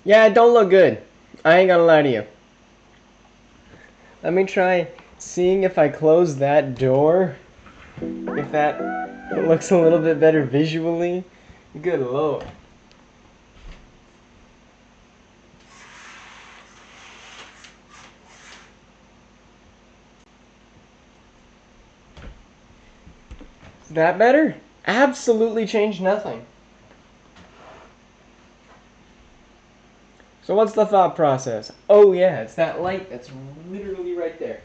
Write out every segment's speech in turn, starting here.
Yeah, it don't look good. I ain't gonna lie to you. Let me try seeing if I close that door. If that looks a little bit better visually. Good lord. Is that better? Absolutely changed nothing. So what's the thought process? Oh yeah, it's that light that's literally right there.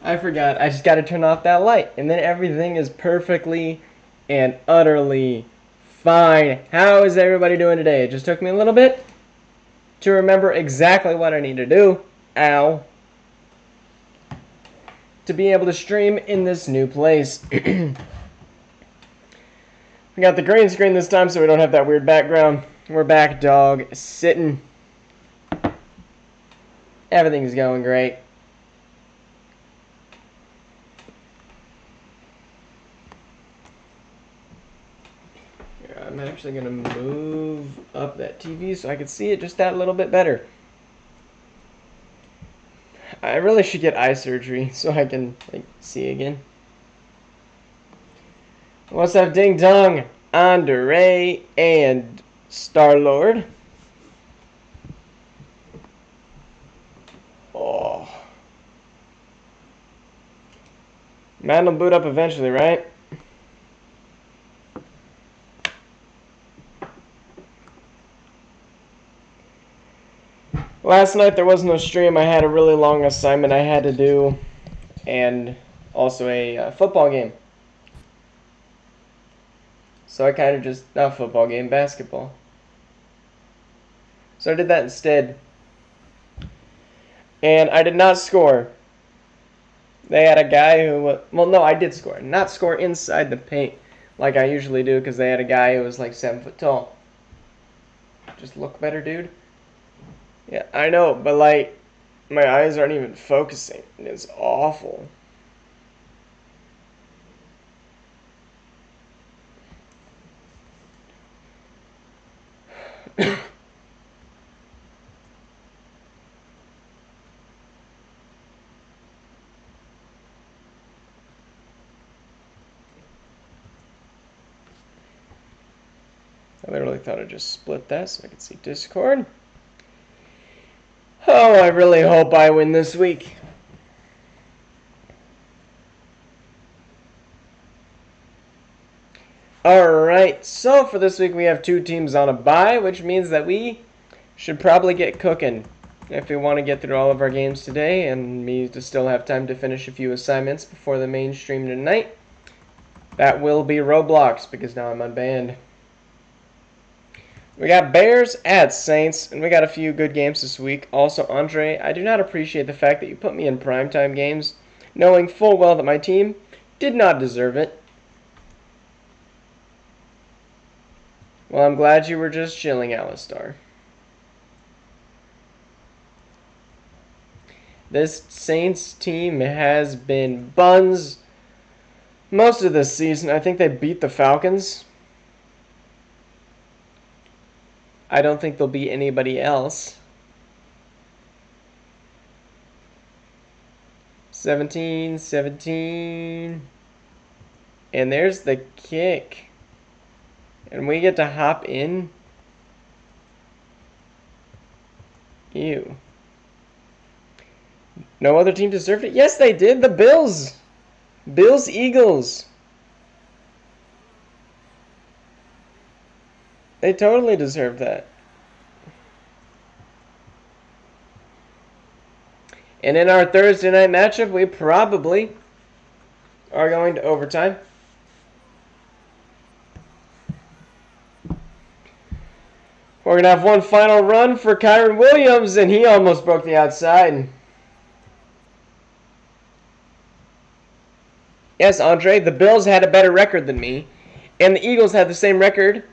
I forgot. I just got to turn off that light, and then everything is perfectly and utterly fine. How is everybody doing today? It just took me a little bit to remember exactly what I need to do. Ow. To be able to stream in this new place. We got the green screen this time so we don't have that weird background. We're back, dog. Sitting. Everything's going great. I'm actually going to move up that TV so I can see it just that little bit better. I really should get eye surgery so I can see again. What's up, Ding Dong, Andre, and Star-Lord? Oh. Madden will boot up eventually, right? Last night there was no stream. I had a really long assignment I had to do, and also a football game. So I kind of just, not football game, basketball. So I did that instead. And I did not score. They had a guy who, well, no, I did score. Not score inside the paint like I usually do because they had a guy who was like 7 foot tall. Just look better, dude. Yeah, I know, but like, my eyes aren't even focusing. It's awful. I literally thought I'd just split that so I could see Discord. Oh, I really hope I win this week. Alright, so for this week we have 2 teams on a bye, which means that we should probably get cooking if we want to get through all of our games today and me to still have time to finish a few assignments before the main stream tonight. That will be Roblox because now I'm unbanned. We got Bears at Saints, and we got a few good games this week. Also, Andre, I do not appreciate the fact that you put me in primetime games, knowing full well that my team did not deserve it. Well, I'm glad you were just chilling, Alistar. This Saints team has been buns most of this season. I think they beat the Falcons. I don't think they'll beat anybody else. 17-17. And there's the kick. And we get to hop in. Ew. No other team deserved it? Yes, they did. The Bills. Bills, Eagles. They totally deserve that. And in our Thursday night matchup, we probably are going to overtime. We're going to have one final run for Kyron Williams, and he almost broke the outside. Yes, Andre, the Bills had a better record than me, and the Eagles had the same record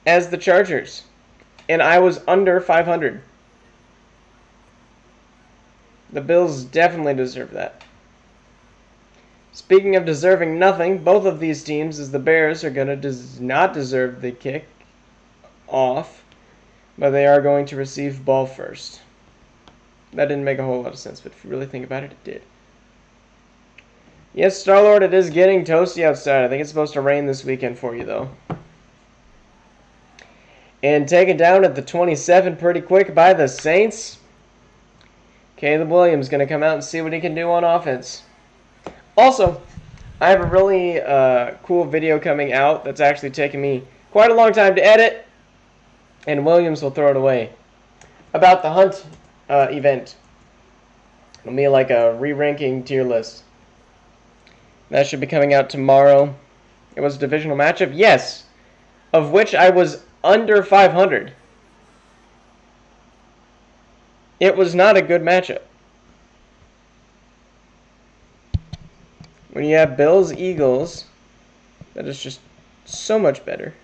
as the Chargers, and I was under 500. The Bills definitely deserve that. Speaking of deserving nothing, both of these teams, as the Bears, are going to not deserve the kick off, but they are going to receive ball first. That didn't make a whole lot of sense, but if you really think about it, it did. Yes, Star-Lord, it is getting toasty outside. I think it's supposed to rain this weekend for you, though. And taken down at the 27 pretty quick by the Saints. Caleb Williams going to come out and see what he can do on offense. Also, I have a really cool video coming out that's actually taken me quite a long time to edit, and Williams will throw it away, about the Hunt event. It'll be like a re-ranking tier list. That should be coming out tomorrow. It was a divisional matchup, yes, of which I was under 500. It was not a good matchup. When you have Bills, Eagles, that is just so much better.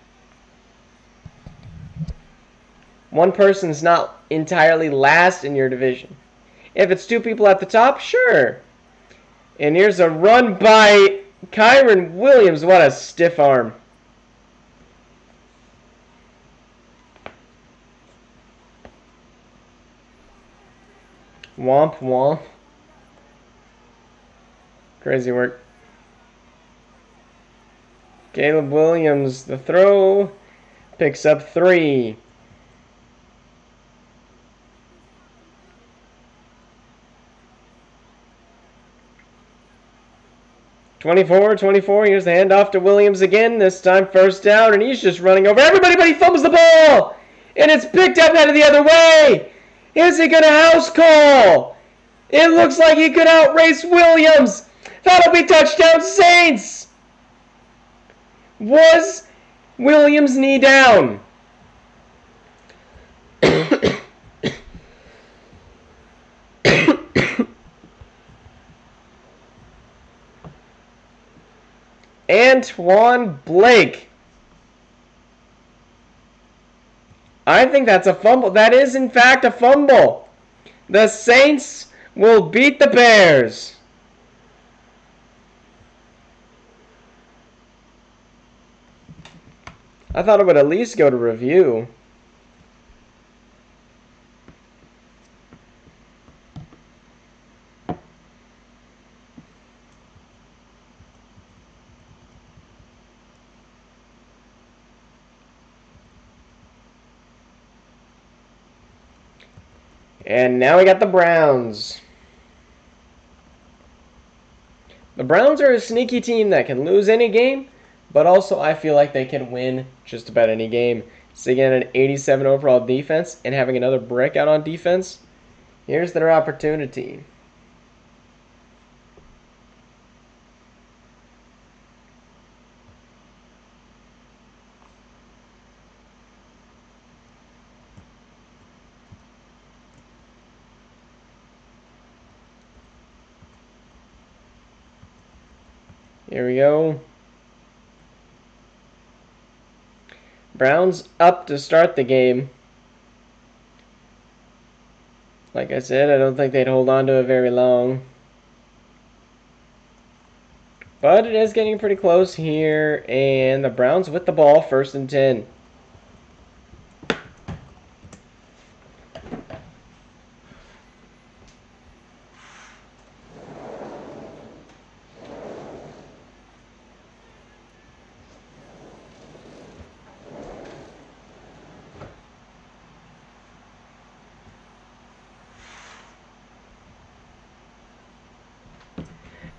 One person's not entirely last in your division. If it's two people at the top, sure. And here's a run by Kyron Williams. What a stiff arm. Womp womp. Crazy work. Caleb Williams, the throw, picks up 3. "24-24, here's the handoff to Williams again, this time first down, and he's just running over everybody, but he fumbles the ball! And it's picked up out of the other way! Is he gonna house call? It looks like he could outrace Williams! That'll be touchdown Saints! Was Williams knee down? Antoine Blake. I think that's a fumble. That is, in fact, a fumble. The Saints will beat the Bears. I thought it would at least go to review. And now we got the Browns. The Browns are a sneaky team that can lose any game, but also I feel like they can win just about any game. So again, an 87 overall defense and having another breakout on defense, here's their opportunity. Here we go. Browns up to start the game. Like I said, I don't think they'd hold on to it very long. But it is getting pretty close here, and the Browns with the ball, 1st and 10.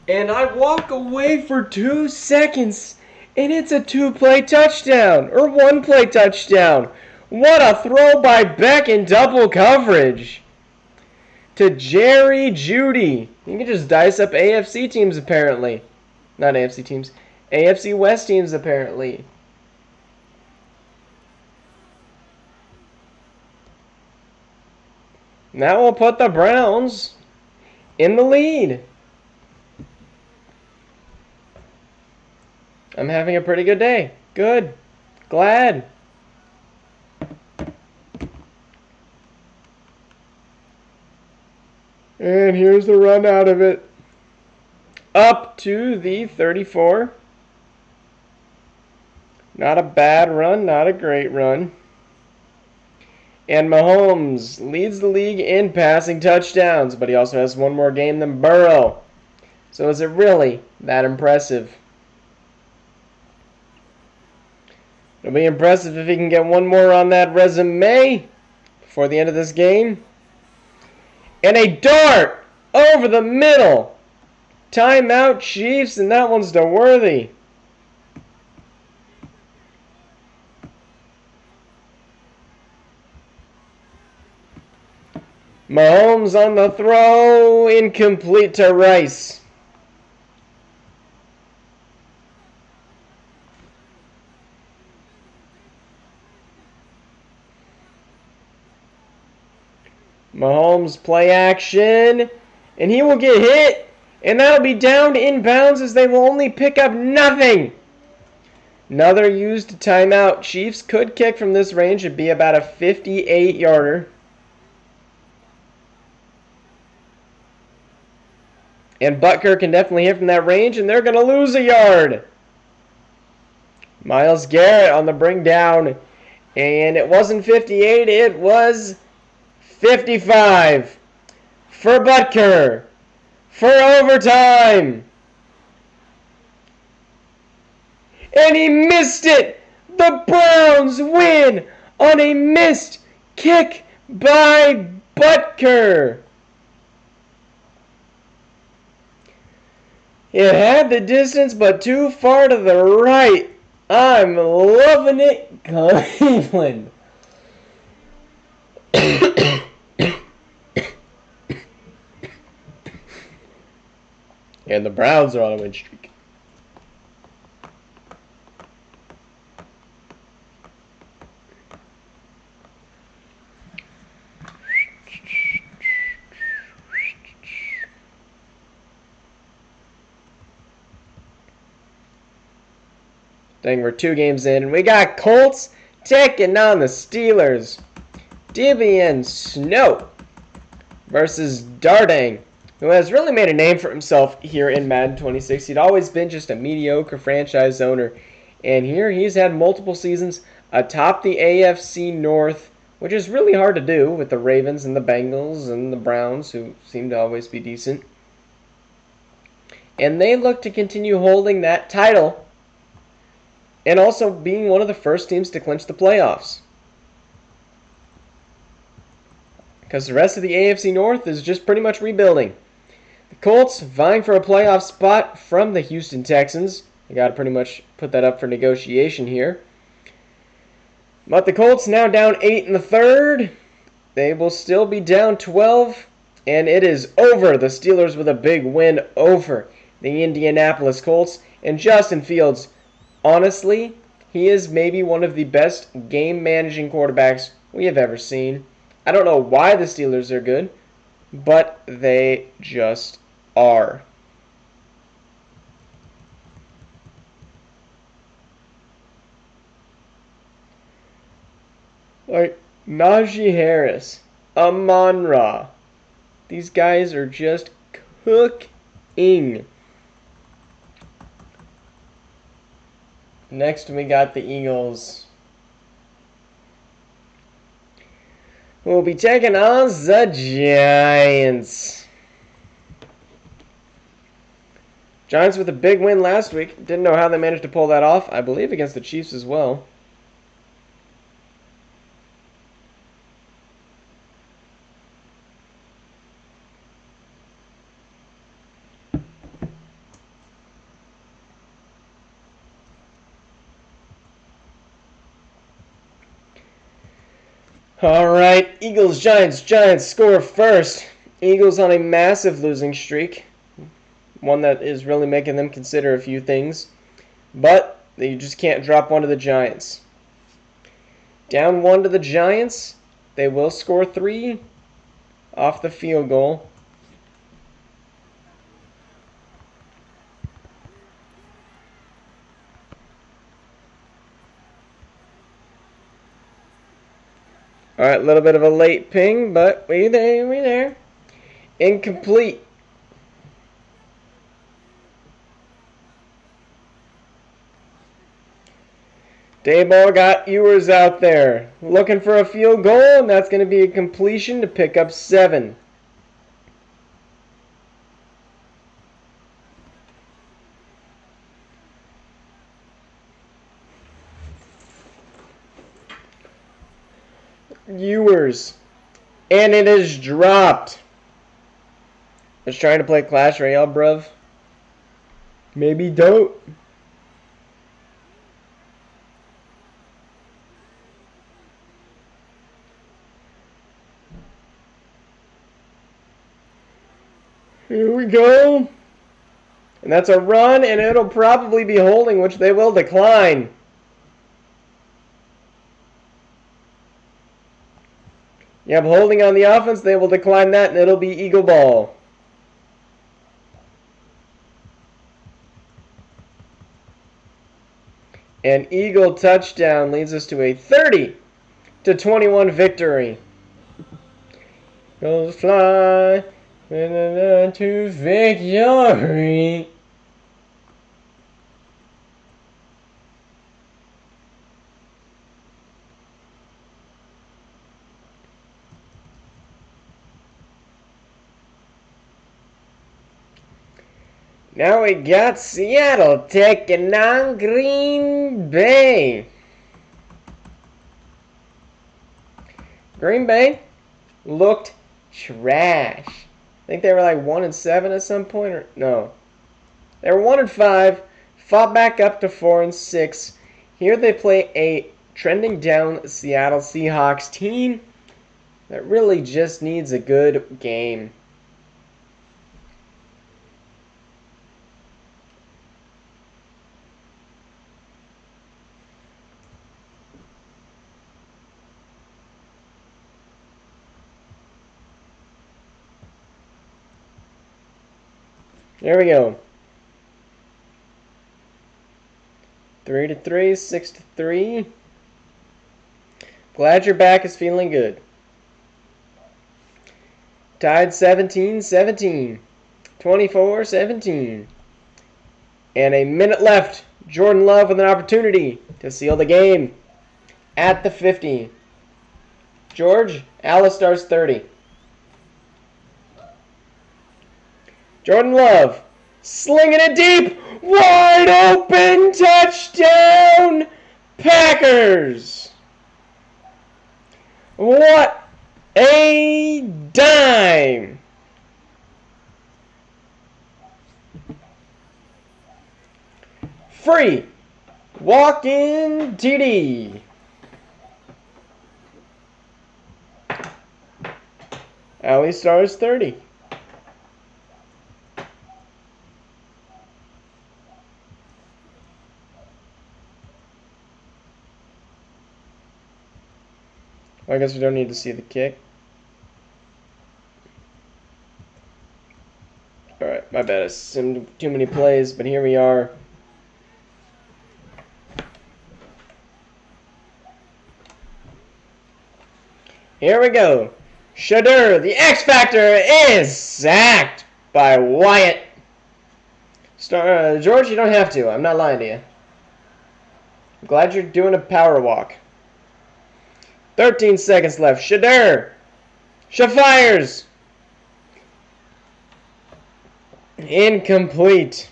And I walk away for 2 seconds, and it's a 2-play touchdown, or 1-play touchdown. What a throw by Beck in double coverage to Jerry Jeudy. You can just dice up AFC teams, apparently. Not AFC teams. AFC West teams, apparently. And that will put the Browns in the lead. I'm having a pretty good day. Good. Glad. And here's the run out of it. up to the 34. Not a bad run, not a great run. And Mahomes leads the league in passing touchdowns, but he also has one more game than Burrow. So is it really that impressive? It'll be impressive if he can get one more on that resume before the end of this game. And a dart over the middle. Timeout, Chiefs, and that one's to Worthy. Mahomes on the throw, incomplete to Rice. Mahomes play action, and he will get hit, and that'll be down to inbounds as they will only pick up nothing. Another used timeout. Chiefs could kick from this range. It'd be about a 58-yarder. And Butker can definitely hit from that range, and they're going to lose a yard. Myles Garrett on the bring down, and it wasn't 58, it was 55 for Butker for overtime. And he missed it. The Browns win on a missed kick by Butker. It had the distance, but too far to the right. I'm loving it, Cleveland. And the Browns are on a win streak. Dang, we're 2 games in, and we got Colts taking on the Steelers. Debian Snow versus Dardang, who has really made a name for himself here in Madden 26. He'd always been just a mediocre franchise owner, and here he's had multiple seasons atop the AFC North, which is really hard to do with the Ravens and the Bengals and the Browns, who seem to always be decent. And they look to continue holding that title and also being one of the first teams to clinch the playoffs. Because the rest of the AFC North is just pretty much rebuilding. The Colts vying for a playoff spot from the Houston Texans. You got to pretty much put that up for negotiation here. But the Colts now down 8 in the third. They will still be down 12. And it is over. The Steelers with a big win over the Indianapolis Colts. And Justin Fields, honestly, he is maybe one of the best game-managing quarterbacks we have ever seen. I don't know why the Steelers are good, but they just are. Like Najee Harris, Amon-Ra. These guys are just cooking. Next, we got the Eagles, who will be taking on the Giants. Giants with a big win last week. Didn't know how they managed to pull that off. I believe against the Chiefs as well. Alright, Eagles, Giants. Giants score first. Eagles on a massive losing streak. One that is really making them consider a few things. But you just can't drop one to the Giants. Down 1 to the Giants. They will score 3 off the field goal. Alright, a little bit of a late ping, but we there. Incomplete. Dayball got Ewers out there looking for a field goal, and that's going to be a completion to pick up 7. Ewers. And it is dropped. I was trying to play Clash Royale, bruv. Maybe don't. Here we go. And that's a run, and it'll probably be holding, which they will decline. Yep, holding on the offense, they will decline that, and it'll be Eagle ball. An Eagle touchdown leads us to a 30-21 victory. Eagles fly to victory. Now we got Seattle taking on Green Bay. Green Bay looked trash. I think they were like 1-7 at some point, or no. They were 1-5, fought back up to 4-6. Here they play a trending down Seattle Seahawks team that really just needs a good game. There we go. 3-3, 6-3. Glad your back is feeling good. Tied 17-17. 24-17. And a minute left. Jordan Love with an opportunity to seal the game at the 50. George, Alistar's 30. Jordan Love, slinging it deep, wide open, touchdown, Packers. What a dime. Free, walk-in TD. Alistar's 30. I guess we don't need to see the kick. Alright, my bad. I simmed too many plays, but here we are. Here we go. Shadur, the X Factor, is sacked by Wyatt. George, you don't have to. I'm not lying to you. I'm glad you're doing a power walk. 13 seconds left. Shadur. Fires. Incomplete.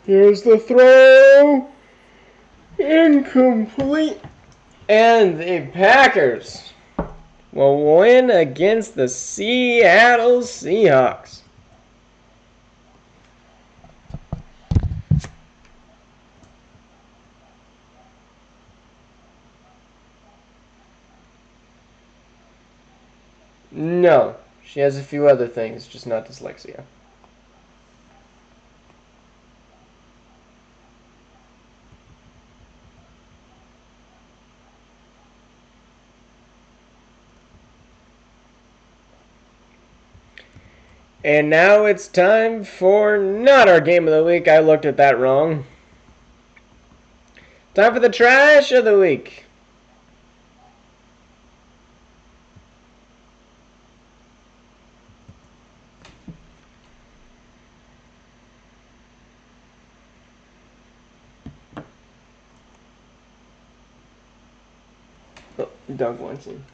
Here's the throw. Incomplete. And the Packers will win against the Seattle Seahawks. No, she has a few other things, just not dyslexia. And now it's time for not our game of the week. I looked at that wrong. Time for the trash of the week. Doug Winston.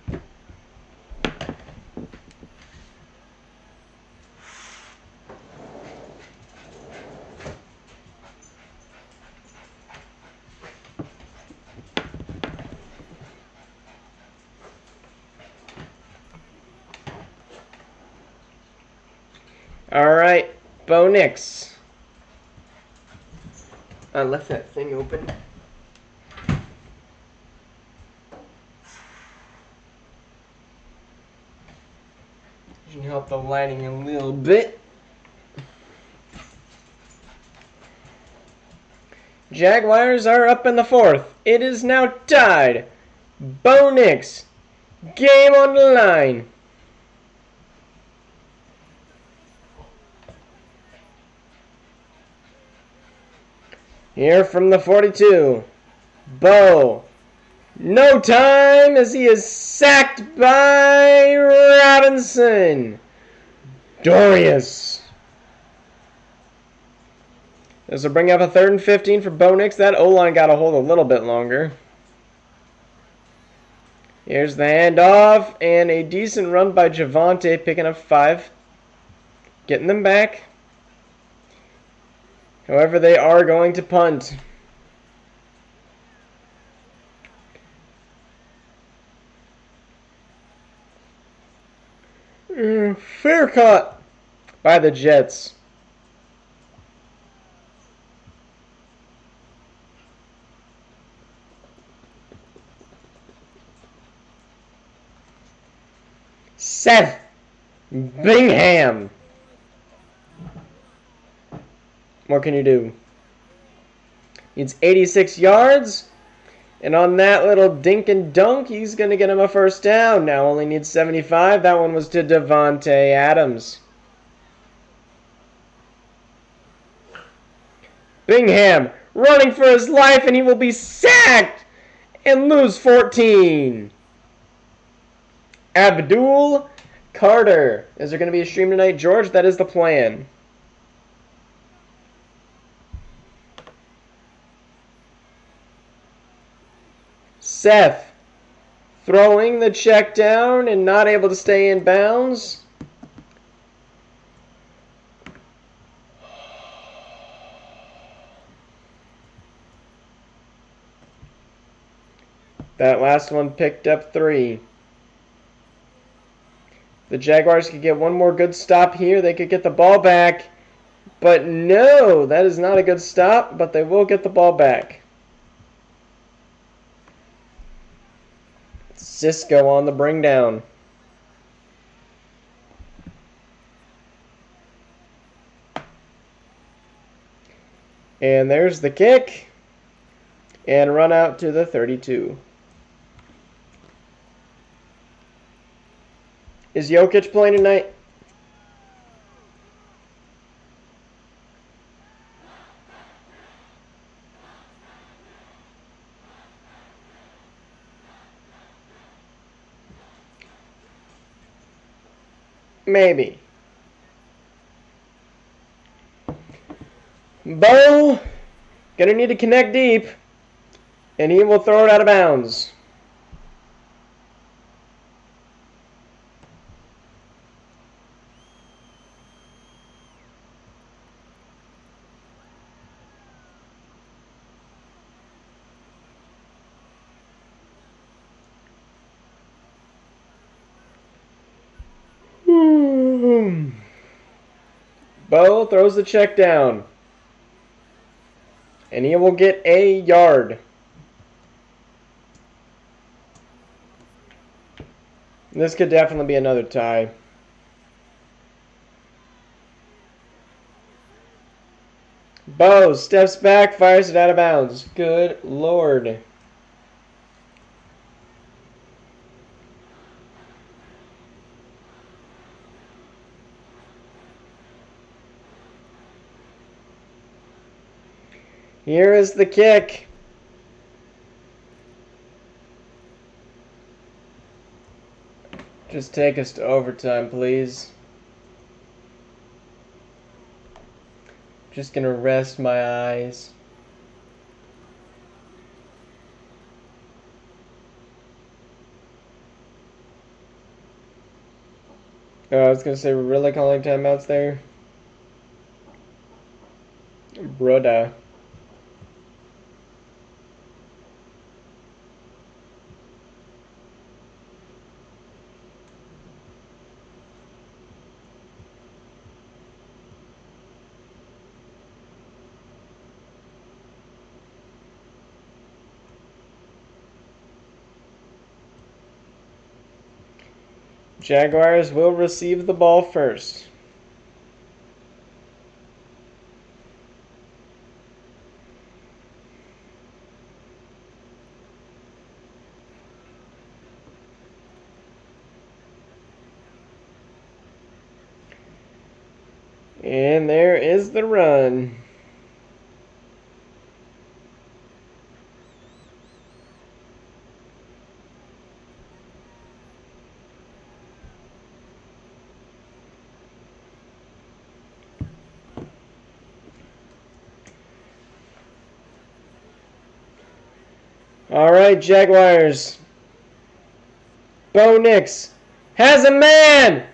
All right, Bo Nix. I left that thing open. Should help the lighting a little bit. Jaguars are up in the fourth. It is now tied. Bo Nix. Game on the line. Here from the 42. Bo. No time as he is sacked by Robinson. Dorius. This will bring up a 3rd and 15 for Bo Nix. That O-line got a hold a little bit longer. Here's the handoff and a decent run by Javonte, picking up 5. Getting them back. However, they are going to punt. Fair caught by the Jets. Seth Bingham. What can you do? Needs 86 yards. And on that little dink and dunk, he's going to get him a first down. Now only needs 75. That one was to Devontae Adams. Bingham running for his life, and he will be sacked and lose 14. Abdul Carter. Is there going to be a stream tonight, George? That is the plan. Seth throwing the check down and not able to stay in bounds. That last one picked up 3. The Jaguars could get one more good stop here. They could get the ball back. But no, that is not a good stop, but they will get the ball back. Cisco on the bring down. And there's the kick. And run out to the 32. Is Jokic playing tonight? Maybe. Bo gonna need to connect deep, and he will throw it out of bounds. Bo throws the check down. And he will get a yard. This could definitely be another tie. Bo steps back, fires it out of bounds. Good Lord. Here is the kick. Just take us to overtime, please. Just gonna rest my eyes. I was gonna say, we're really calling timeouts there. Broda. Jaguars will receive the ball first. And there is the run. All right, Jaguars. Bo Nix has a man.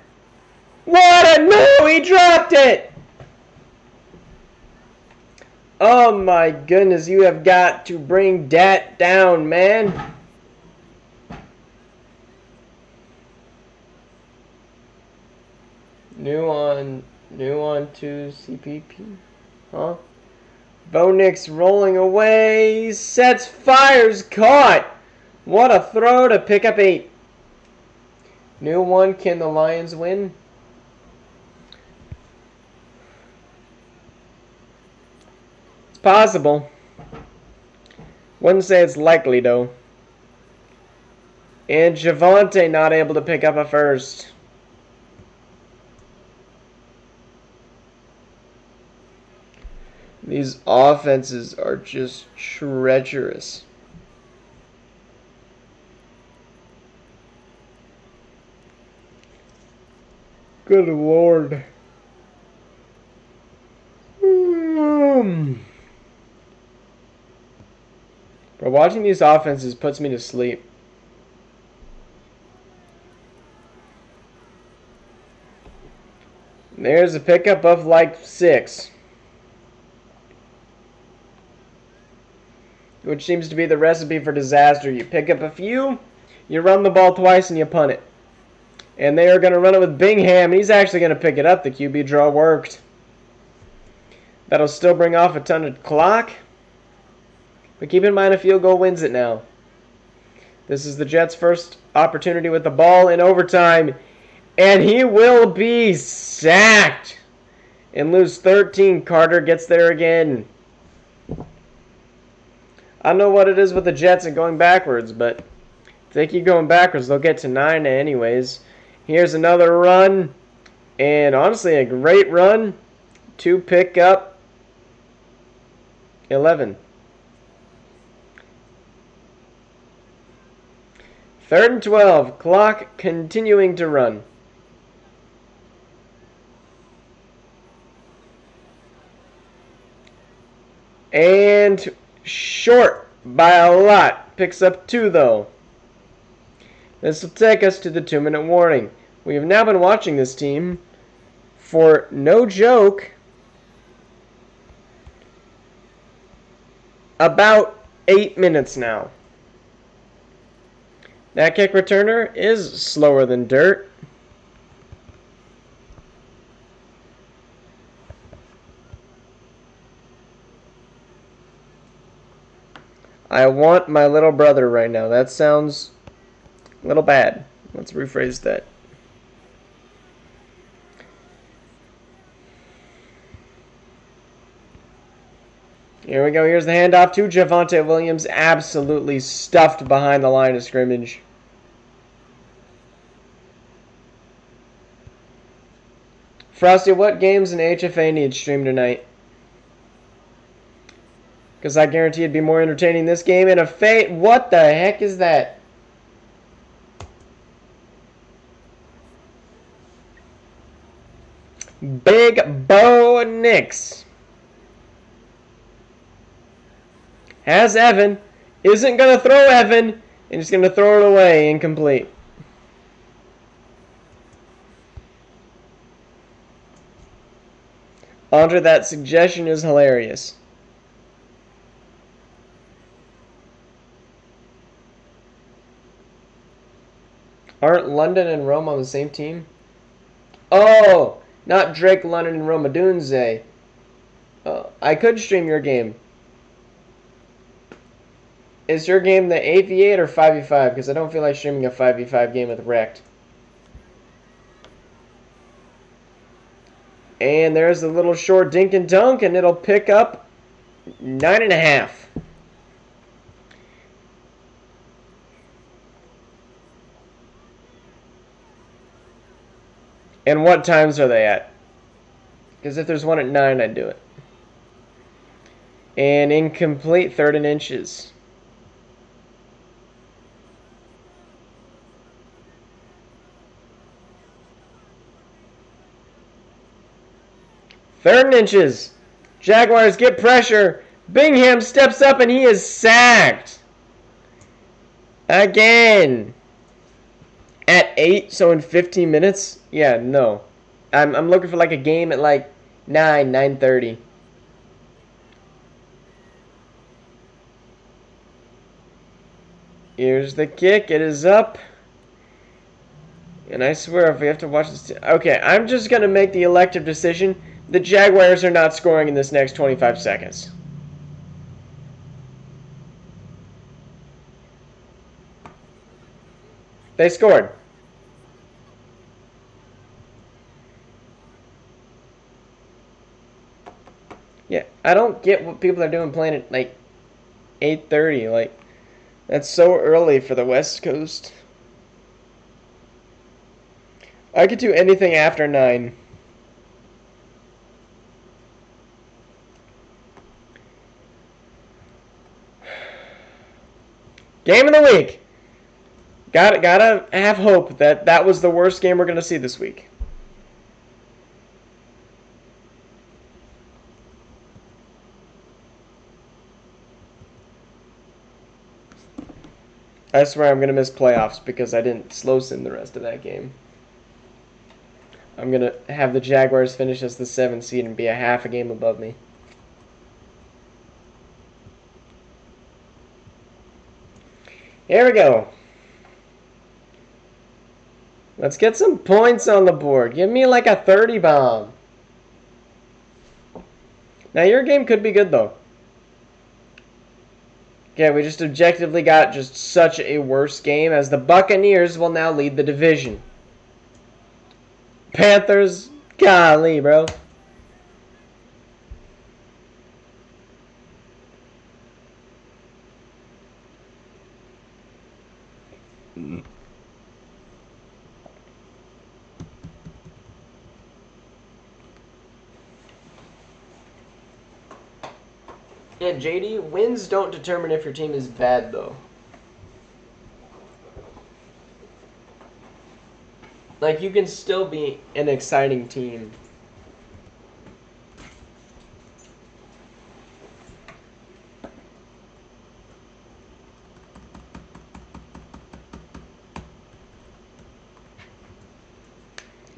What a no! He dropped it. Oh my goodness, you have got to bring that down, man. New on to CPP. Huh? Bo Nix rolling away. Sets, fires, caught. What a throw to pick up 8. New one, can the Lions win? It's possible. Wouldn't say it's likely, though. And Javonte not able to pick up a first. These offenses are just treacherous. Good Lord. But watching these offenses puts me to sleep. There's a pickup of like 6. Which seems to be the recipe for disaster. You pick up a few, you run the ball twice, and you punt it. And they are going to run it with Bingham. He's actually going to pick it up. The QB draw worked. That'll still bring off a ton of clock. But keep in mind, a field goal wins it now. This is the Jets' first opportunity with the ball in overtime. And he will be sacked. And lose 13. Carter gets there again. I don't know what it is with the Jets and going backwards, but if they keep going backwards, they'll get to 9 anyways. Here's another run. And honestly, a great run to pick up 11. 3rd and 12. Clock continuing to run. And short by a lot. Picks up 2, though. This will take us to the 2-minute warning. We have now been watching this team for, no joke, about 8 minutes now. That kick returner is slower than dirt. I want my little brother right now. That sounds a little bad. Let's rephrase that. Here we go. Here's the handoff to Javonte Williams. Absolutely stuffed behind the line of scrimmage. Frosty, what games in HFA need stream tonight? Because I guarantee it'd be more entertaining this game in a fate. What the heck is that? Big Bo Nix has Evan. Isn't going to throw Evan. And just going to throw it away. Incomplete. Andre, that suggestion is hilarious. Aren't London and Rome on the same team? Oh, not Drake, London, and Roma Dunze. I could stream your game. Is your game the 8v8 or 5v5? Because I don't feel like streaming a 5v5 game with Wrecked. And there's a little short dink and dunk, and it'll pick up 9.5. And what times are they at? Because if there's one at 9, I'd do it. And incomplete, 3rd and inches. Third and inches. Jaguars get pressure. Bingham steps up and he is sacked. Again. At 8, so in 15 minutes? Yeah, no. I'm looking for like a game at like 9:30. Here's the kick. It is up. And I swear if we have to watch this... Okay, I'm just going to make the elective decision. The Jaguars are not scoring in this next 25 seconds. They scored. Yeah, I don't get what people are doing playing at like 8:30. Like, that's so early for the West Coast. I could do anything after 9. Game of the week. Gotta have hope that that was the worst game we're gonna see this week. I swear I'm gonna miss playoffs because I didn't slow sim the rest of that game. I'm gonna have the Jaguars finish as the 7th seed and be a half a game above me. Here we go. Let's get some points on the board. Give me like a 30 bomb. Now your game could be good though. Okay, we just objectively got just such a worse game as the Buccaneers will now lead the division. Panthers, golly, bro. Yeah, JD, wins don't determine if your team is bad, though. Like, you can still be an exciting team.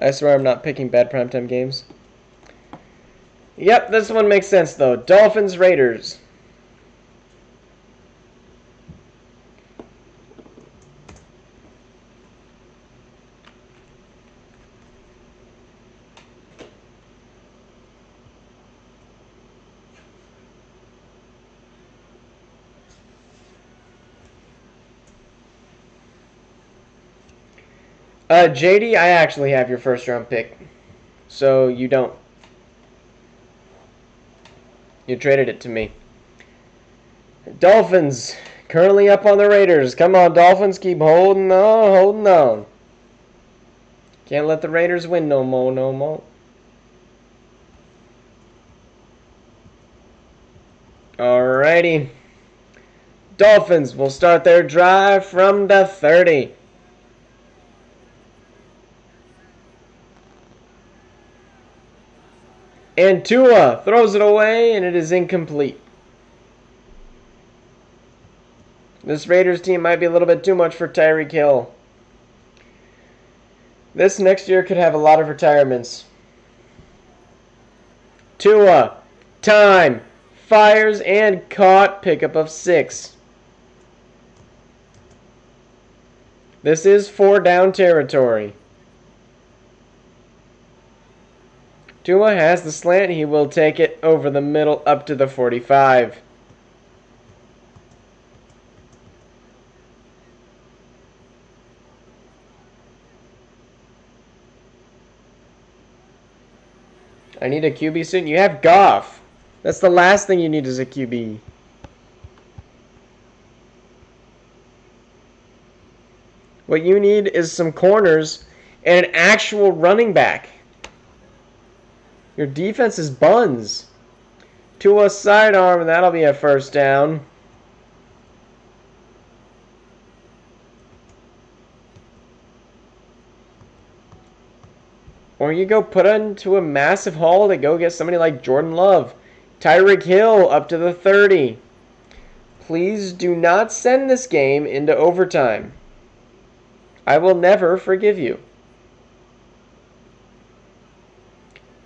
I swear I'm not picking bad primetime games. Yep, this one makes sense, though. Dolphins, Raiders. JD, I actually have your first round pick. So you don't. You traded it to me. Dolphins, currently up on the Raiders. Come on, Dolphins, keep holding on, holding on. Can't let the Raiders win no more, no more. Alrighty. Dolphins will start their drive from the 30. And Tua throws it away, and it is incomplete. This Raiders team might be a little bit too much for Tyreek Hill. This next year could have a lot of retirements. Tua. Time. Fires and caught. Pickup of 6. This is 4-down territory. Tua has the slant. He will take it over the middle up to the 45. I need a QB soon. You have Goff. That's the last thing you need is a QB. What you need is some corners and an actual running back. Your defense is buns. Tua sidearm, and that'll be a 1st down. Or you go put into a massive haul to go get somebody like Jordan Love. Tyreek Hill up to the 30. Please do not send this game into overtime. I will never forgive you.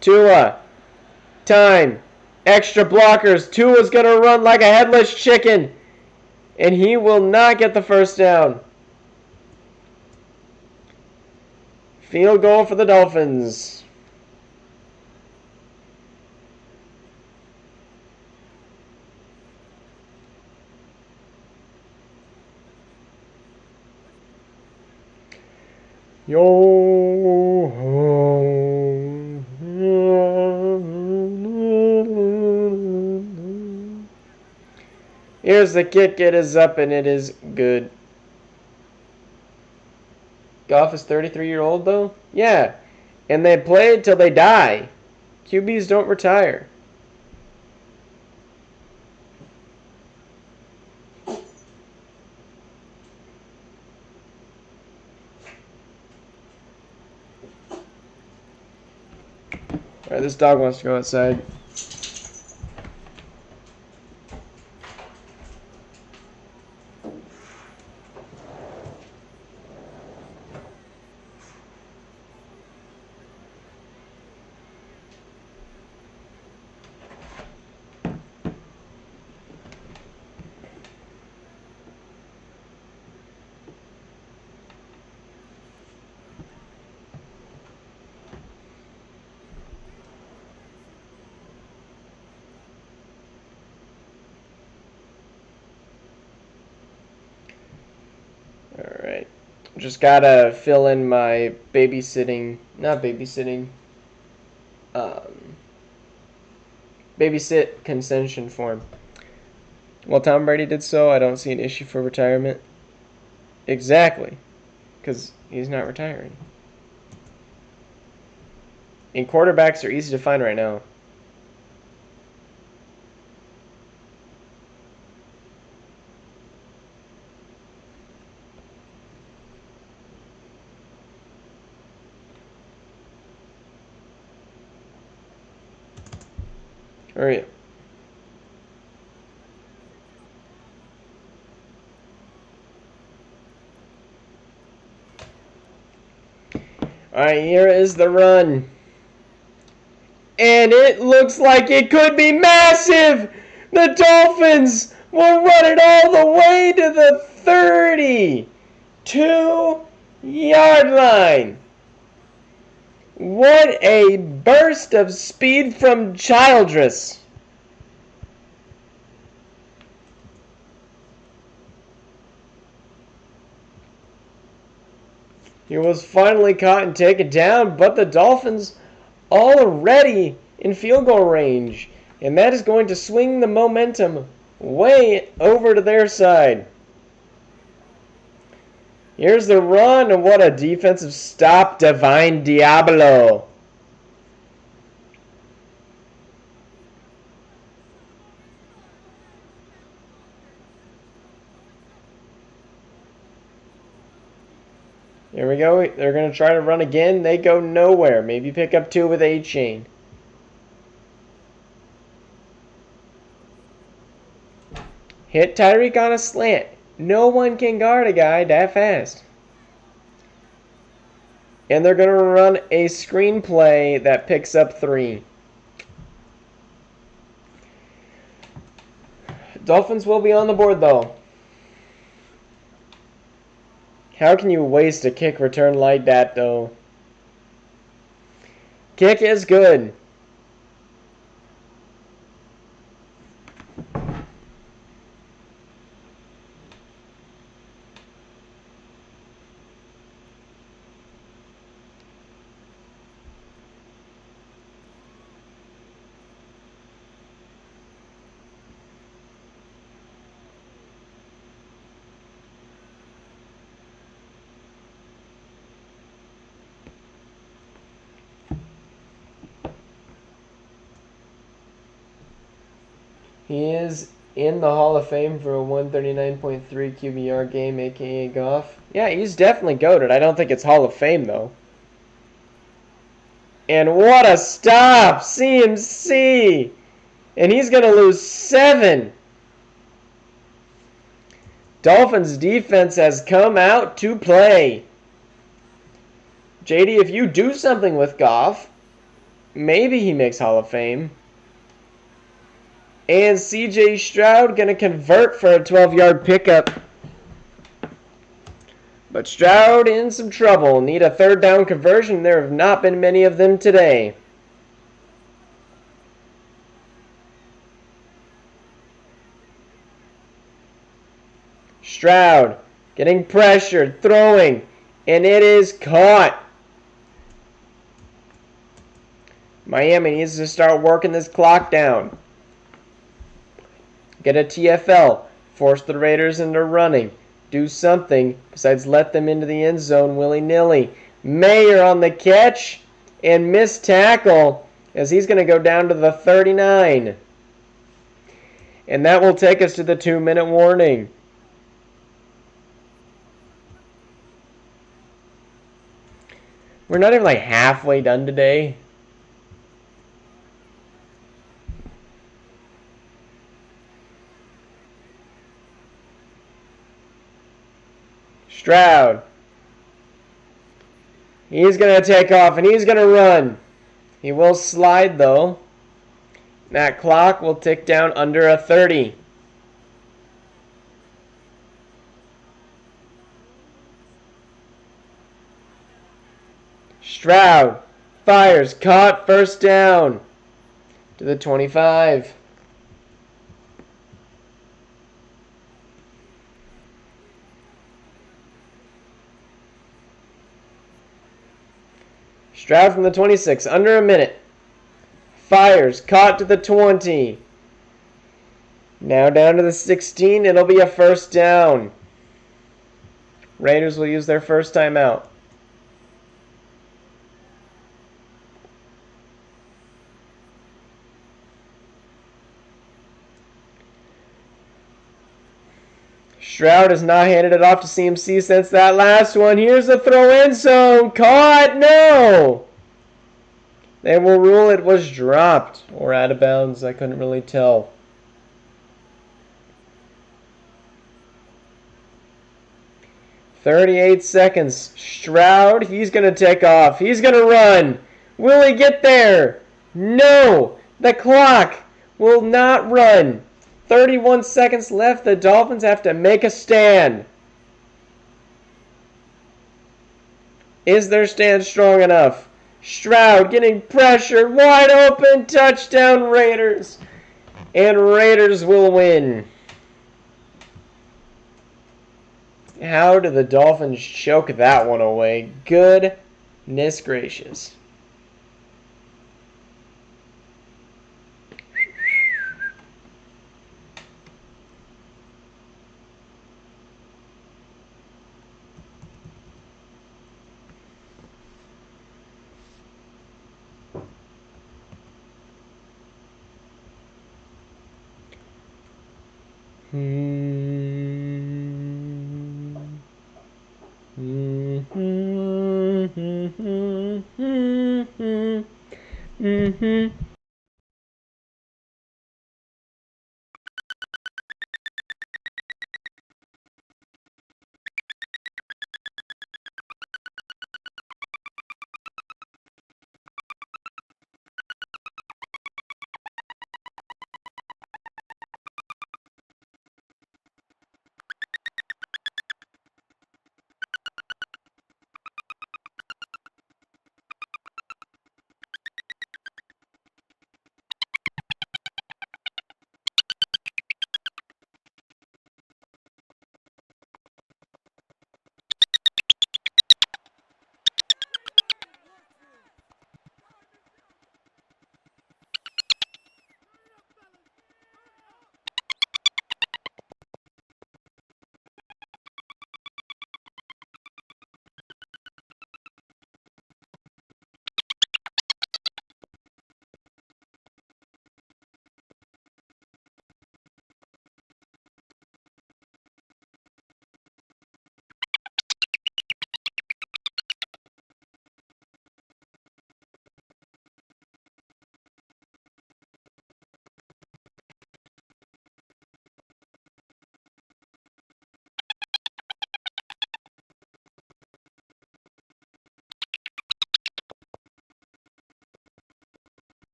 Tua. Time. Extra blockers. Tua's going to run like a headless chicken. And he will not get the 1st down. Field goal for the Dolphins. Yo ho. Here's the kick. It is up and it is good. Goff is 33-year-old though? Yeah. And they play till they die. QBs don't retire. Alright, this dog wants to go outside. Alright. Just gotta fill in my babysit consent form. Well, Tom Brady did so. I don't see an issue for retirement. Exactly. Because he's not retiring. And quarterbacks are easy to find right now. Hurry up. Alright, here is the run. And it looks like it could be massive! The Dolphins will run it all the way to the 32-yard line. What a burst of speed from Childress. He was finally caught and taken down, but the Dolphins already in field goal range. And that is going to swing the momentum way over to their side. Here's the run, and what a defensive stop, Divine Diablo. Here we go. They're going to try to run again. They go nowhere. Maybe pick up 2 with A-Chain. Hit Tyreek on a slant. No one can guard a guy that fast. And they're going to run a screenplay that picks up 3. Dolphins will be on the board, though. How can you waste a kick return like that, though? Kick is good. He is in the Hall of Fame for a 139.3 QBR game, a.k.a. Goff. Yeah, he's definitely goated. I don't think it's Hall of Fame, though. And what a stop! CMC! And he's going to lose 7. Dolphins defense has come out to play. JD, if you do something with Goff, maybe he makes Hall of Fame. And CJ Stroud going to convert for a 12-yard pickup. But Stroud in some trouble. Need a third down conversion. There have not been many of them today. Stroud getting pressured, throwing, and it is caught. Miami needs to start working this clock down. Get a TFL. Force the Raiders into running. Do something besides let them into the end zone willy-nilly. Mayer on the catch and missed tackle as he's going to go down to the 39. And that will take us to the 2-minute warning. We're not even like halfway done today. Stroud. He's going to take off and he's going to run. He will slide though. That clock will tick down under a 30. Stroud fires, caught, first down to the 25. Stroud from the 26, under a minute. Fires, caught to the 20. Now down to the 16, it'll be a first down. Raiders will use their first timeout. Stroud has not handed it off to CMC since that last one. Here's the throw in zone. Caught. No. They will rule it was dropped or out of bounds. I couldn't really tell. "38 seconds. Stroud, he's going to take off. He's going to run. Will he get there? No. The clock will not run. 31 seconds left. The Dolphins have to make a stand. Is their stand strong enough? Stroud getting pressured. Wide open. Touchdown Raiders. And Raiders will win. How did the Dolphins choke that one away? Goodness gracious.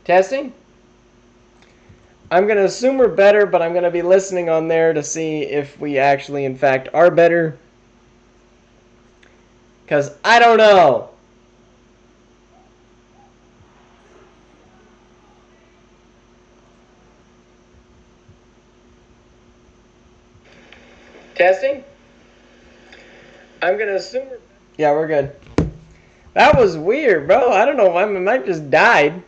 Testing? I'm going to assume we're better, but I'm going to be listening on there to see if we actually, in fact, are better. Because I don't know. Testing? I'm going to assume we're... Yeah, we're good. That was weird, bro. I don't know why my mic just died.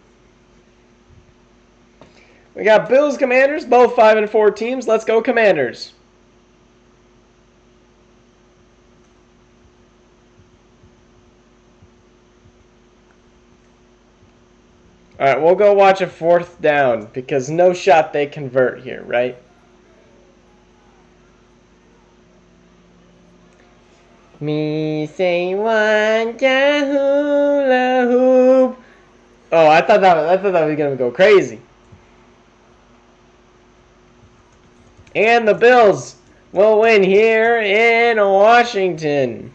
We got Bills, Commanders, both 5-4 teams. Let's go, Commanders. All right, we'll go watch a 4th down because no shot they convert here, right? Me say one hula hoop. Oh, I thought that was gonna go crazy. And the Bills will win here in Washington.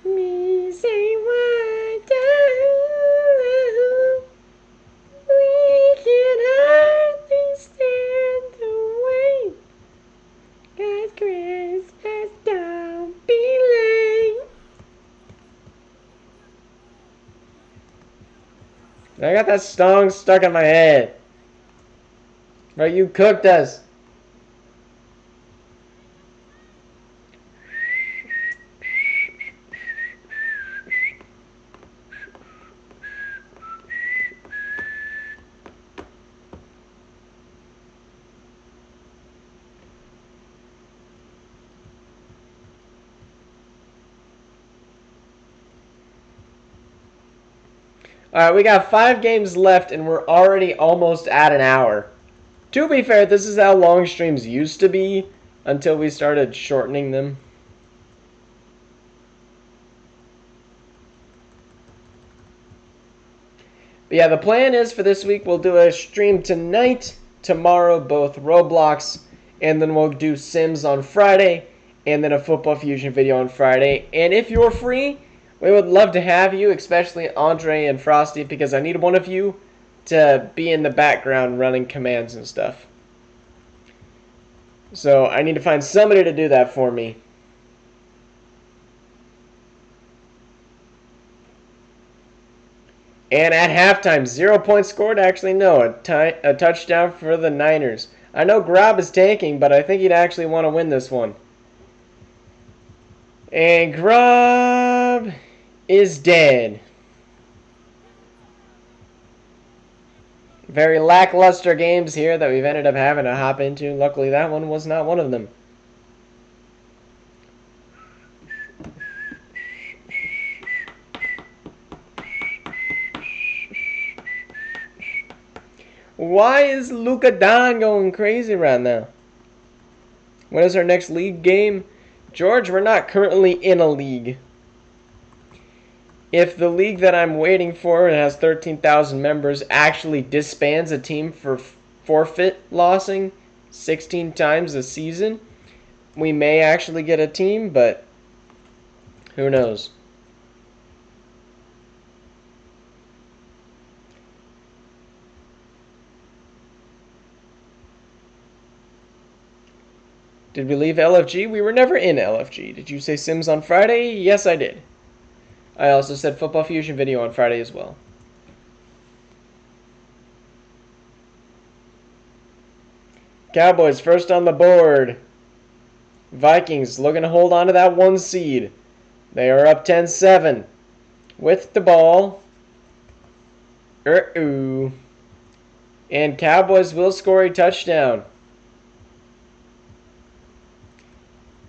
Me say what hula hoop. We can hardly stand the wait. 'Cause Christmas don't be late. I got that song stuck in my head. But you cooked us. Alright, we got 5 games left and we're already almost at an hour. To be fair, this is how long streams used to be until we started shortening them. But yeah, the plan is for this week we'll do a stream tonight, tomorrow, both Roblox, and then we'll do Sims on Friday, and then a Football Fusion video on Friday. And if you're free, we would love to have you, especially Andre and Frosty, because I need one of you to be in the background running commands and stuff. So I need to find somebody to do that for me. And at halftime, 0 points scored. Actually, no, a touchdown for the Niners. I know Grob is tanking, but I think he'd actually want to win this one. And Grob is dead. Very lackluster games here that we've ended up having to hop into. Luckily, that one was not one of them. Why is Luka Don going crazy right now? When is our next league game? George, we're not currently in a league. If the league that I'm waiting for, it has 13,000 members, actually disbands a team for forfeit lossing 16 times a season, we may actually get a team, but who knows? Did we leave LFG? We were never in LFG. Did you say Sims on Friday? Yes, I did. I also said Football Fusion video on Friday as well. Cowboys first on the board. Vikings looking to hold on to that 1 seed. They are up 10-7 with the ball. And Cowboys will score a touchdown.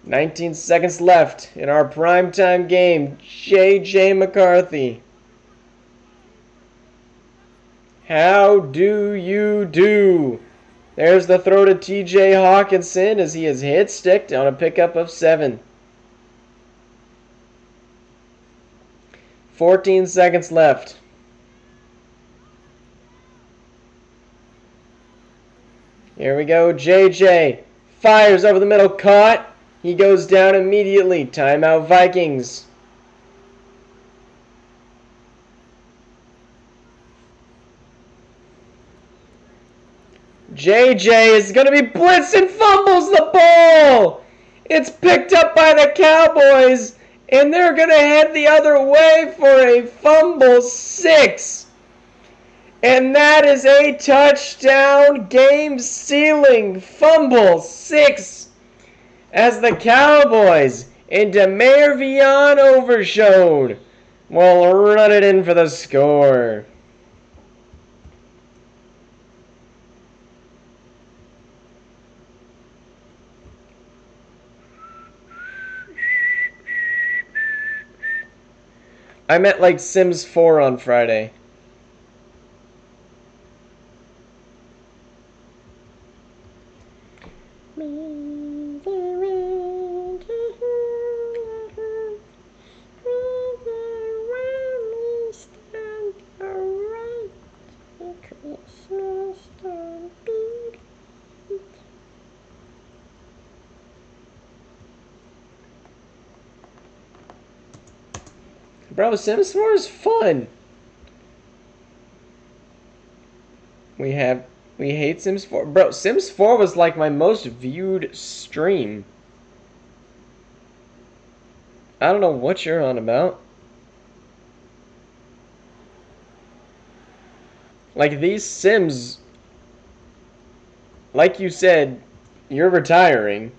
19 seconds left in our primetime game. J.J. McCarthy. How do you do? There's the throw to T.J. Hawkinson as he is hit sticked on a pickup of 7. 14 seconds left. Here we go. J.J. fires over the middle. Caught. He goes down immediately. Timeout Vikings. JJ is going to be blitzed and fumbles the ball. It's picked up by the Cowboys, and they're going to head the other way for a fumble 6. And that is a touchdown, game-sealing fumble 6 as the Cowboys and DeMarvion Overshone will run it in for the score. I meant like Sims 4 on Friday. Bro, Sims 4 is fun. We hate Sims 4. Bro, Sims 4 was like my most viewed stream. I don't know what you're on about. Like, these Sims, like you said, you're retiring.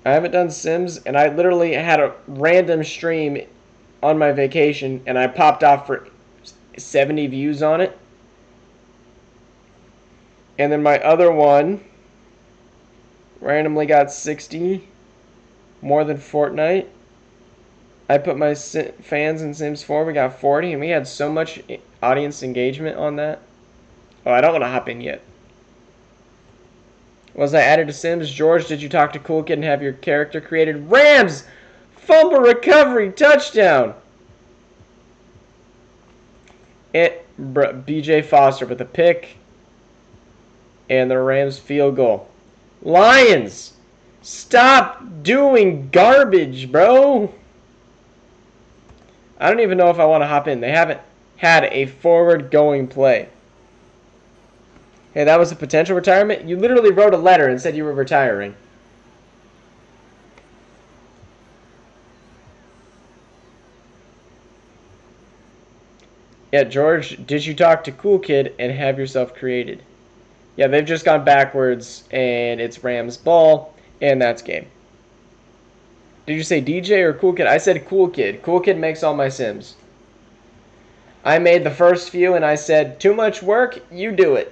I haven't done Sims, and I literally had a random stream on my vacation, and I popped off for 70 views on it. And then my other one randomly got 60, more than Fortnite. I put my fans in Sims 4, we got 40, and we had so much audience engagement on that. Oh, I don't want to hop in yet. Was I added to Sims? George, did you talk to Cool Kid and have your character created? Rams! Fumble recovery touchdown! BJ Foster with a pick. And the Rams field goal. Lions! Stop doing garbage, bro! I don't even know if I want to hop in. They haven't had a forward-going play. Hey, that was a potential retirement? You literally wrote a letter and said you were retiring. Yeah, George, did you talk to Cool Kid and have yourself created? Yeah, they've just gone backwards, and it's Rams ball, and that's game. Did you say DJ or Cool Kid? I said Cool Kid. Cool Kid makes all my Sims. I made the first few, and I said, too much work, you do it.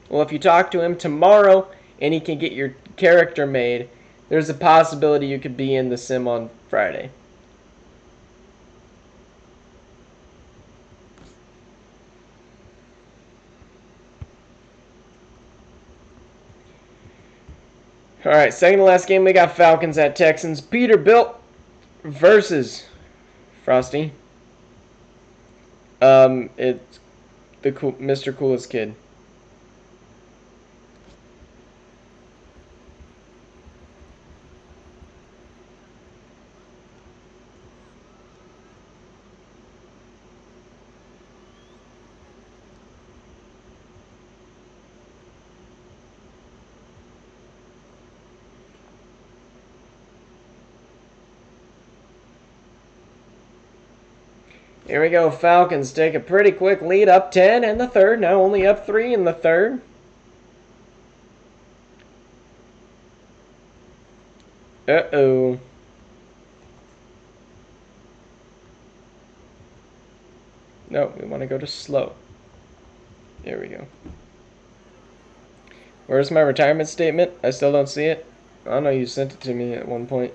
Well, if you talk to him tomorrow and he can get your character made, there's a possibility you could be in the sim on Friday. Alright, second to last game, we got Falcons at Texans. Peterbilt versus Frosty. It's the Mr. Coolest Kid. Here we go. Falcons take a pretty quick lead, up 10 in the third. Now only up 3 in the third. Uh-oh. No, we want to go to slow. There we go. Where's my retirement statement? I still don't see it. I know you sent it to me at one point.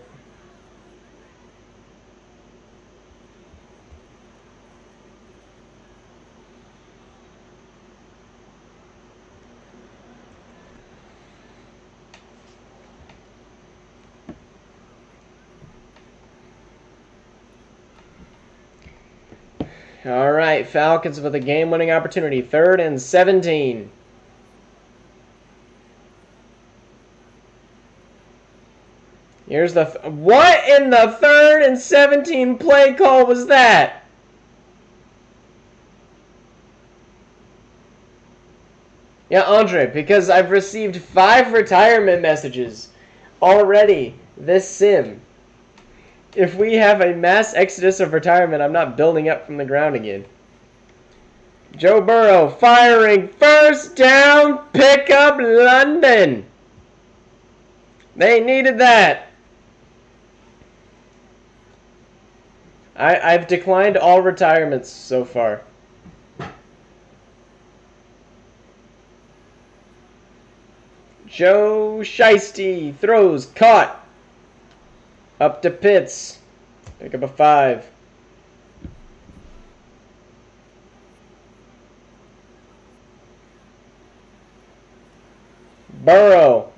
All right, Falcons with a game-winning opportunity. 3rd and 17. Here's the... What in the 3rd and 17 play call was that? Yeah, Andre, because I've received 5 retirement messages already this sim. If we have a mass exodus of retirement, I'm not building up from the ground again. Joe Burrow firing, 1st down, pick up London. They needed that. I've declined all retirements so far. Joe Shiesty throws, caught. Up to Pitts. Pick up a 5. Burrow.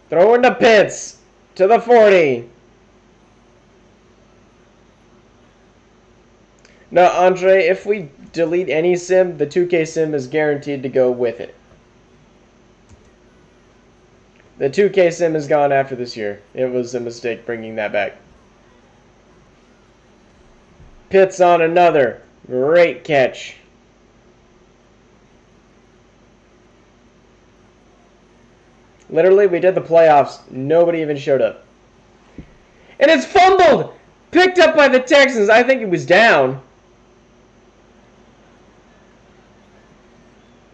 Throwing to Pitts. To the 40. No, Andre, if we delete any sim, the 2K sim is guaranteed to go with it. The 2K sim is gone after this year. It was a mistake bringing that back. Pitts on another. Great catch. Literally, we did the playoffs. Nobody even showed up. And it's fumbled! Picked up by the Texans. I think it was down.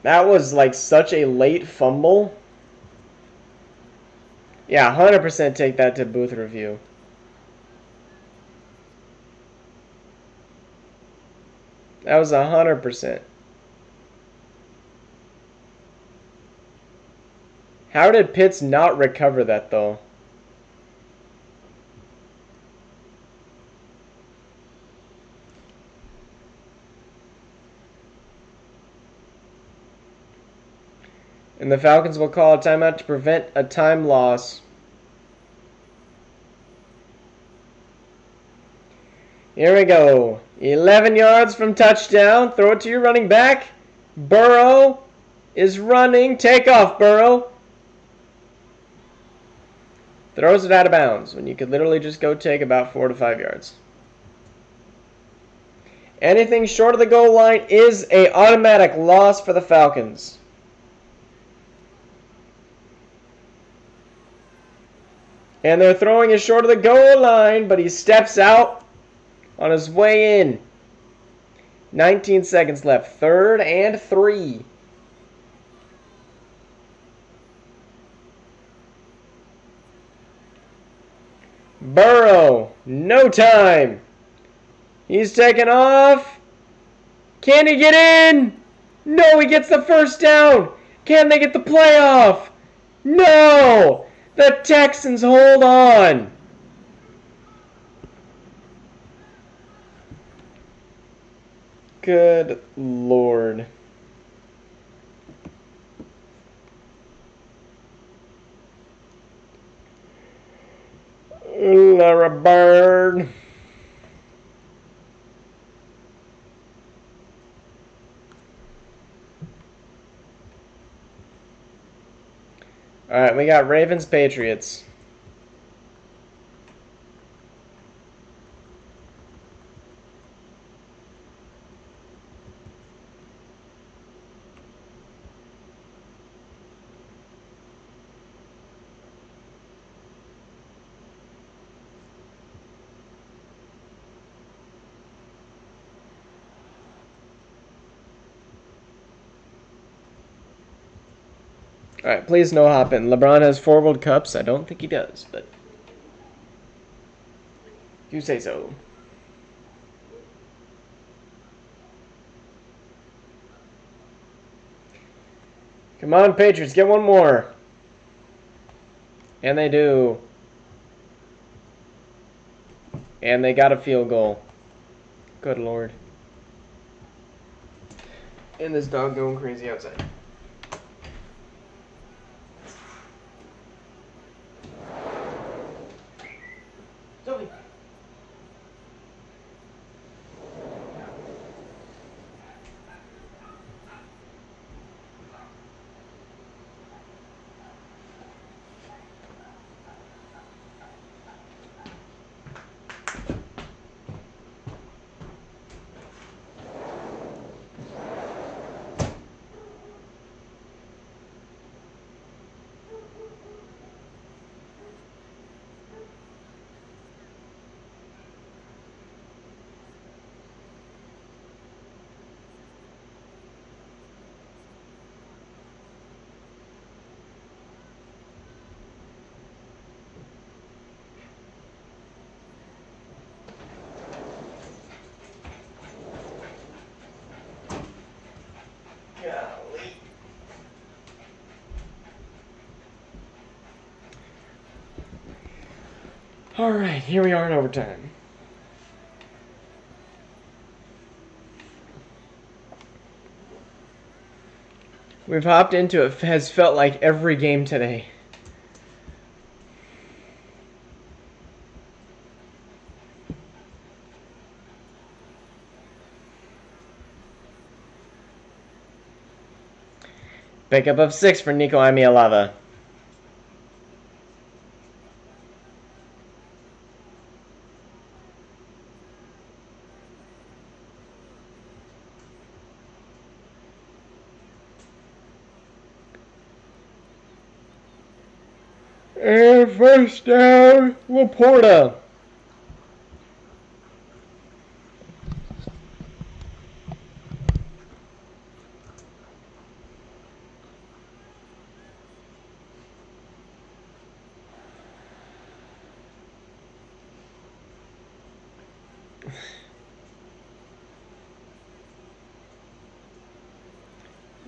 That was like such a late fumble. Yeah, 100% take that to booth review. That was 100%. How did Pitts not recover that, though? And the Falcons will call a timeout to prevent a time loss. Here we go. 11 yards from touchdown. Throw it to your running back. Burrow is running. Take off, Burrow. Throws it out of bounds when you could literally just go take about 4 to 5 yards. Anything short of the goal line is an automatic loss for the Falcons. And they're throwing it short of the goal line, but he steps out on his way in. 19 seconds left. 3rd and 3. Burrow, no time. He's taking off. Can he get in? No, he gets the 1st down. Can they get the playoff? No! The Texans hold on. Good Lord. Lara Bird. All right, we got Ravens Patriots. All right, please no hopping. LeBron has 4 World Cups. I don't think he does, but you say so. Come on, Patriots, get one more. And they do. And they got a field goal. Good Lord. And this dog going crazy outside. All right, here we are in overtime. We've hopped into it. Has felt like every game today. Pickup of 6 for Nico Amialava. And first down, Laporta.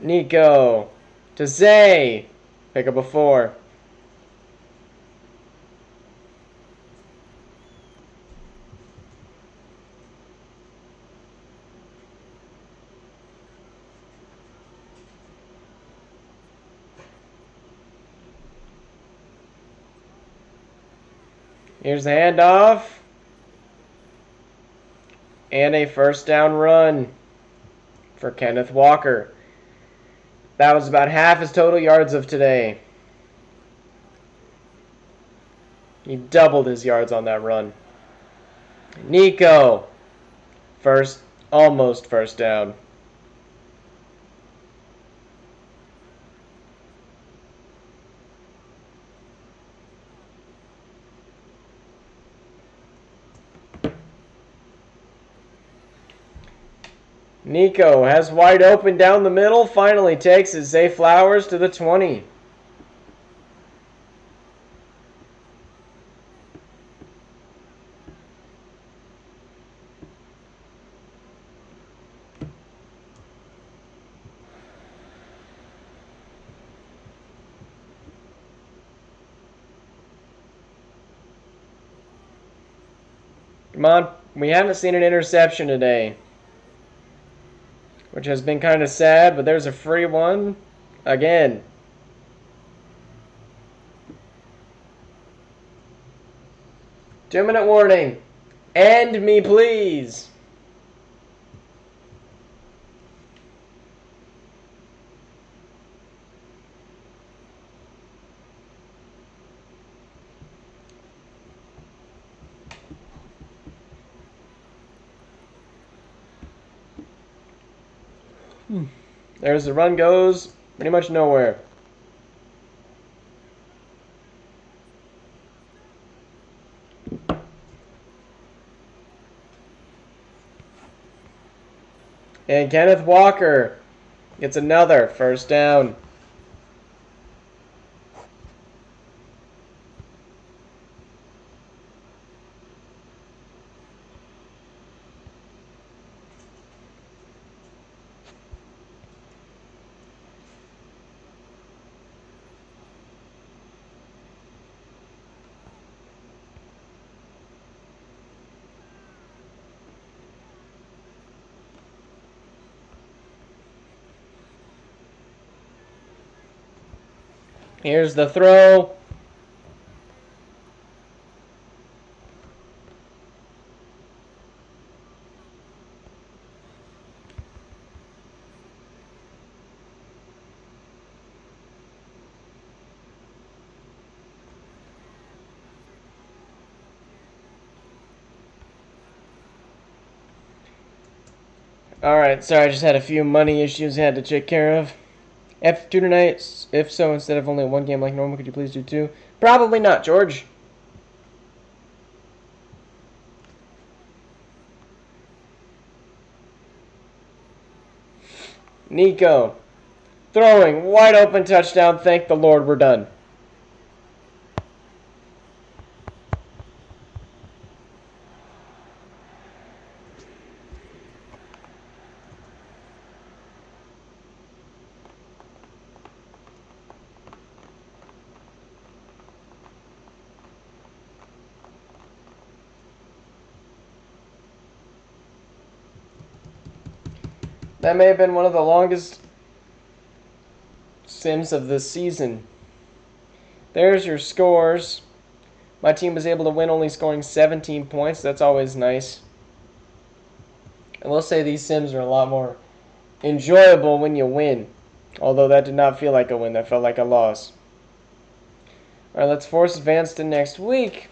Nico to Zay. Pick up a 4. Here's the handoff. And a first down run for Kenneth Walker. That was about half his total yards of today. He doubled his yards on that run. Nico. Almost first down. Nico has wide open down the middle. Finally takes his Zay Flowers to the 20. Come on. We haven't seen an interception today, which has been kind of sad, but there's a free one again. Two-minute warning. End me, please. There's the run goes pretty much nowhere. And Kenneth Walker gets another first down. Here's the throw. Alright, sorry, I just had a few money issues I had to take care of. F2 tonight? If so, instead of only one game like normal, could you please do 2? Probably not, George. Nico. Throwing. Wide open touchdown. Thank the Lord, we're done. That may have been one of the longest sims of the season. There's your scores. My team was able to win only scoring 17 points. That's always nice. I will say these sims are a lot more enjoyable when you win. Although that did not feel like a win. That felt like a loss. Alright, let's force advance to next week,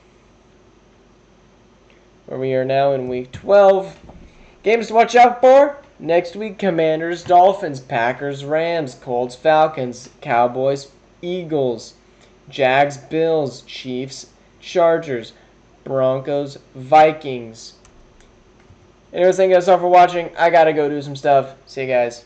where we are now in week 12. Games to watch out for. Next week, Commanders, Dolphins, Packers, Rams, Colts, Falcons, Cowboys, Eagles, Jags, Bills, Chiefs, Chargers, Broncos, Vikings. Anyways, thank you guys all for watching. I gotta go do some stuff. See you guys.